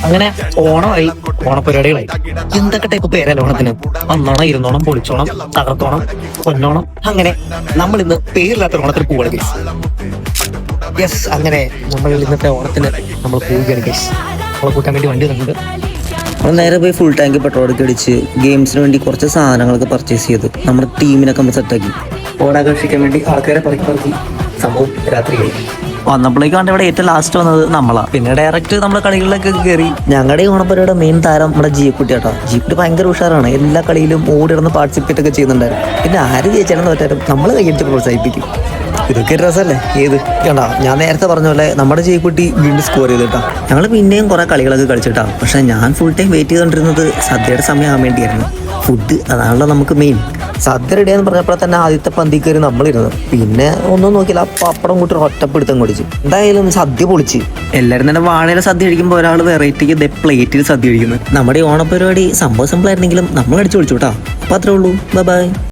അങ്ങനെ ഓണമായി, ഓണപരിപാടികളായി. എന്തൊക്കെ ടൈപ്പ് പേരല്ല ഓണത്തിന്? ഒന്നോണം, ഇരുന്നോണം, പൊളിച്ചോണം, തകർത്തോണം, പൊന്നോണം. അങ്ങനെ നമ്മൾ ഇന്ന് പേരില്ലാത്ത ഓണത്തിന് പോവുകയാണ് ഗൈസ്. യെസ്, അങ്ങനെ നമ്മൾ ഇന്നത്തെ ഓണത്തിന് നമ്മൾ പോവുകയാണ് ഗൈസ്. നമ്മളെ കൂട്ടാൻ വേണ്ടി വണ്ടി വന്നിട്ടുണ്ട്. നമ്മൾ നേരെ പോയി ഫുൾ ടാങ്ക് പെട്രോളൊക്കെ അടിച്ച് ഗെയിംസിന് വേണ്ടി കുറച്ച് സാധനങ്ങളൊക്കെ പർച്ചേസ് ചെയ്ത് നമ്മുടെ ടീമിനൊക്കെ നമ്മൾ സെറ്റാക്കി. ഓണാഘോഷിക്കാൻ വേണ്ടി ആൾക്കാരെ പറക്കി സംഭവം രാത്രിയായി. വന്നപ്പോഴേക്കാണ്ട് ഇവിടെ ഏറ്റവും ലാസ്റ്റ് വന്നത് നമ്മളാ. പിന്നെ ഡയറക്റ്റ് നമ്മുടെ കളികളിലൊക്കെ കയറി. ഞങ്ങളുടെ ഈ ഓണപ്പരിയുടെ മെയിൻ താരം നമ്മുടെ ജീക്കുട്ടി കേട്ടോ. ജീക്കുട്ടി ഭയങ്കര ഉഷാറാണ്, എല്ലാ കളിയിലും ഓടിടന്ന് പാർട്ടിസിപ്പേറ്റ് ഒക്കെ ചെയ്യുന്നുണ്ടായിരുന്നു. പിന്നെ ആര് ജയിച്ചാലെന്ന് പറ്റാലും നമ്മൾ കൈയടിച്ച് പ്രോത്സാഹിപ്പിക്കും. ഇതൊക്കെ രസമല്ലേ? ഏത് കേട്ടാ, ഞാൻ നേരത്തെ പറഞ്ഞ പോലെ നമ്മുടെ ജീക്കുട്ടി വീണ്ടും സ്കോർ ചെയ്തിട്ടാ. ഞങ്ങൾ പിന്നെയും കുറെ കളികളൊക്കെ കളിച്ചിട്ടാ. പക്ഷെ ഞാൻ ഫുൾ ടൈം വെയിറ്റ് ചെയ്തുകൊണ്ടിരുന്നത് സദ്യയുടെ സമയമാകാൻ വേണ്ടിയായിരുന്നു. ഫുഡ് അതാണല്ലോ നമുക്ക് മെയിൻ. സദ്യ റെഡിയാന്ന് പറഞ്ഞപ്പോൾ തന്നെ ആദ്യത്തെ പന്തി കയറി നമ്മളിരുന്നു. പിന്നെ ഒന്നും നോക്കിയില്ല, പപ്പടം കൂട്ടി ഒറ്റപ്പെടുത്തം കുടിച്ചു. എന്തായാലും സദ്യ പൊളിച്ച്. എല്ലാവരും തന്നെ വാഴയിലെ സദ്യ കഴിക്കുമ്പോൾ ഒരാൾ വെറൈറ്റിക്ക് പ്ലേറ്റിൽ സദ്യ കഴിക്കുന്നത്. നമ്മുടെ ഈ ഓണപരിപാടി സംഭവം സിമ്പിൾ ആയിരുന്നെങ്കിലും നമ്മൾ അടിച്ചു പൊളിച്ചു കേട്ടോ. അപ്പോൾ അത്രേ ഉള്ളൂ. ബൈ.